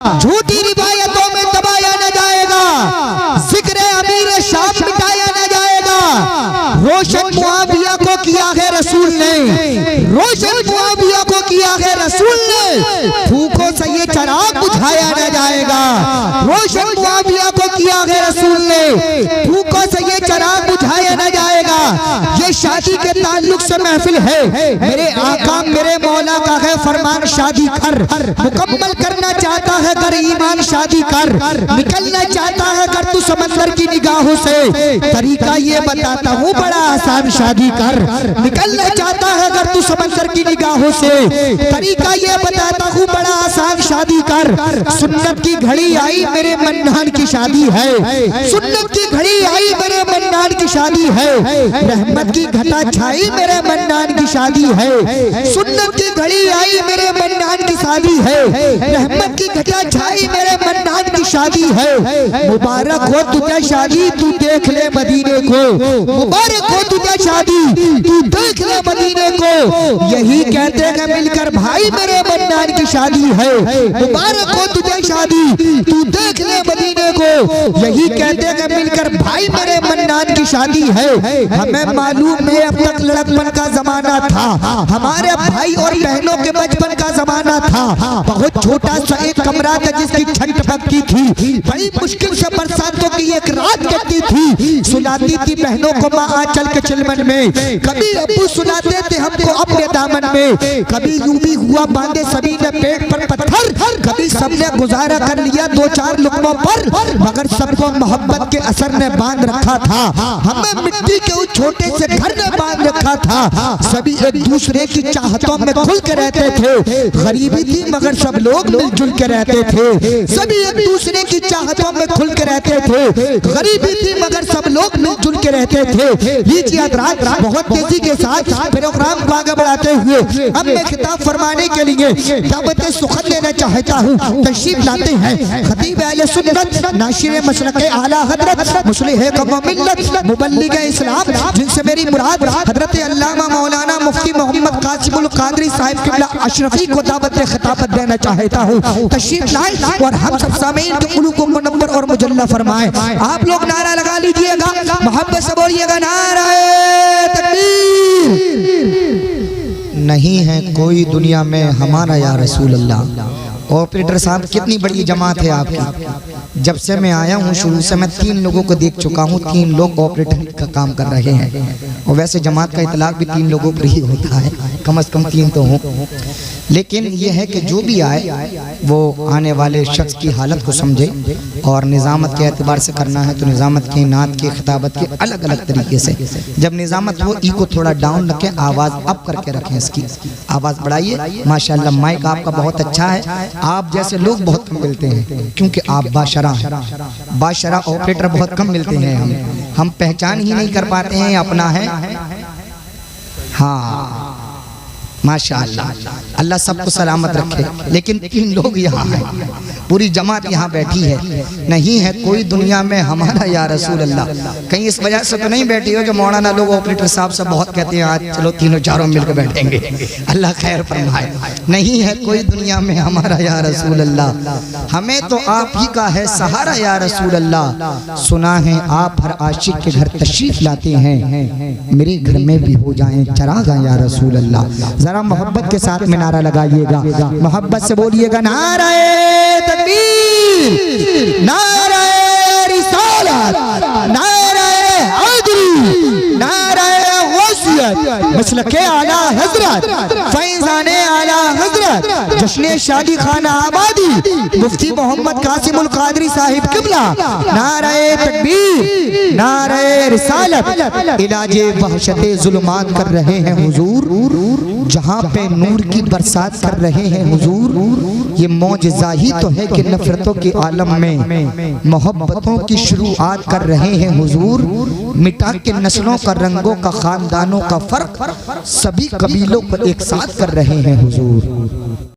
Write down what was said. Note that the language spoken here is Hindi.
झूठी रिवायतों में दबाया न जाएगा, जिक्र अमीर शाम मिटाया न जाएगा। रोशन मुआविया को किया है रसूल ने, रोशन मुआविया को किया है रसूल ने, फूकों से ये चराग बुझाया न जाएगा। रोशन मुआविया को किया है रसूल ने, फूकों से ये चराग बुझाया न जाएगा। ये शादी के ताल्लुक से महफिल है, मेरे आका मेरे मौला का है फरमान, शादी कर। मुकम्मल करना चाहता है कर ईमान, शादी कर। निकलना चाहता है कर तू समंदर की निगाहों से, तरीका ये बताता हूँ बड़ा आसान, शादी कर। निकलना चाहता है कर तू समंदर की निगाहों से, तरीका ये बताता हूँ बड़ा आसान, शादी कर। सुन्नत की घड़ी आई मेरे मन्नान की शादी है, सुन्नत की घड़ी आई मेरे मन्नान की शादी है। रहमत की घटा छाई मेरे मन्नान की शादी है, सुन्नत की घड़ी आई मेरे मन्नान की शादी है। रहमत की घटा छाई मेरे मन्नान की शादी है। मुबारक हो तुझे शादी तू देख ले मदीने को, मुबारक हो तुझे शादी तू देख ले मदीने को। यही कहते हैं मिलकर भाई मेरे मन्नान की शादी है। मुबारक हो तुझे शादी तू देख ले मदीने को, यही कहते हैं मिलकर भाई मेरे मन्नान की शादी है। हमें मालूम है अब तक लड़कपन का जमाना था, हमारे भाई और बहनों के बचपन का जमाना था। बहुत छोटा सा एक कमरा था जिसकी छत पक्की थी, बड़ी मुश्किल से बरसातों की एक रात कटती थी। सुनाती थी बहनों को माँ आ चल के चिलमन में, कभी अब्बू सुनाते थे हमको अपने दामन में। कभी यूं भी हुआ बांधे सभी ने पेट पर पत्थर, कभी सबने गुजारा कर लिया दो चार लुकमों पर, मगर सबको मोहब्बत के असर ने बांध रखा था। हमें मिट्टी के उस छोटे से घर ने बांध रखा था। सभी एक दूसरे की चाहतों में खुल के रहते थे, गरीबी थी मगर सब लोग मिलजुल के रहते थे। सभी एक दूसरे की चाहतों में खुल के रहते थे, गरीबी थी मगर सब लोग मिलजुल के रहते थे। लीजिए हज़रात, बहुत तेजी के साथ प्रोग्राम को आगे बढ़ाते हुए अब मैं खिताब फरमाने के लिए दावत सुखन देना चाहता हूँ। तशरीफ लाते हैं खतीब अहले सुन्नत नाशिर मसलक आला हजरत मुस्लिह कौम मिल्लत मुबल्लिग इस्लाम, जिनसे मेरी मुराद हजरत अल्लामा मौलाना मुफ्ती मोहम्मद कासिमुल कादरी साहिब किबला अशरफी को दावत खिताबत देना चाहता हूँ। तशरीफ लाए और हम सब सामीन के कुल्लू को मुनव्वर और मुजल्ला फरमाए। आप लोग नारा लगा लीजिएगा, मोहब्बत से बोलिएगा नारे तकबीर। नहीं है कोई दुनिया में हमारा या रसूल अल्लाह। ऑपरेटर साहब कितनी बड़ी जमात है आपकी। जब से मैं आया हूँ शुरू से मैं 3 लोगों को देख चुका हूँ, 3 लोग ऑपरेटर का काम कर रहे हैं। और वैसे जमात का इतलाक भी 3 लोगों पर ही होता है, कम से कम 3 तो हों। लेकिन यह है कि जो भी आए वो आने वाले शख्स की हालत को समझे, और निज़ामत के एतबार से करना है तो निज़ामत की नात की खिताबत के अलग अलग तरीके से। जब निज़ामत हो ई को थोड़ा डाउन रखें, आवाज़ अप करके रखें, इसकी आवाज़ बढ़ाइए। माशाल्लाह माइक आपका बहुत अच्छा है, आप जैसे लोग बहुत कम मिलते हैं क्योंकि आप बाशरा ऑपरेटर बहुत कम मिलते हैं। हम पहचान ही नहीं कर पाते हैं अपना है। हाँ माशाअल्लाह, अल्लाह सबको सलामत रखे। लेकिन 3 लोग यहाँ हैं, पूरी जमात यहाँ बैठी है। नहीं है कोई दुनिया में हमारा या रसूल अल्लाह। कहीं इस वजह से तो नहीं बैठी हो जो मौलाना लोग ऑपरेटर साहब से बहुत कहते हैं आज चलो तीनों चारों मिलकर बैठेंगे, अल्लाह खैर फरमाए। नहीं है कोई दुनिया में हमारा या रसूल अल्लाह, हमें तो आप ही का है सहारा या रसूल अल्लाह। सुना है आप हर आशिक के घर तशरीफ लाते हैं, मेरे घर में भी हो जाएं चरागा या रसूल अल्लाह। जरा मोहब्बत के साथ में नारा लगाइएगा, मोहब्बत से बोलिएगा नारे तकबीर, नारे रिसालत, नारे हैदरी, नारे गौसियत, मसलके आला हजरत, फैज़ाने आला हजरत, जश्ने शादी खाना आबादी मुफ्ती मोहम्मद कासिमुल कादरी साहिब किबला। नारे तकबीर, नारे रिसालत, इलाजे वहशते जुल्मात कर रहे हैं हुजूर, जहाँ पे नूर की बरसात कर रहे हैं हुजूर। ये मौजज़ा ही तो है कि नफरतों के आलम में मोहब्बतों की शुरुआत कर रहे हैं हुजूर। मिटा के नस्लों का, रंगों का, खानदानों का फर्क, सभी कबीलों को एक साथ कर रहे हैं हुजूर।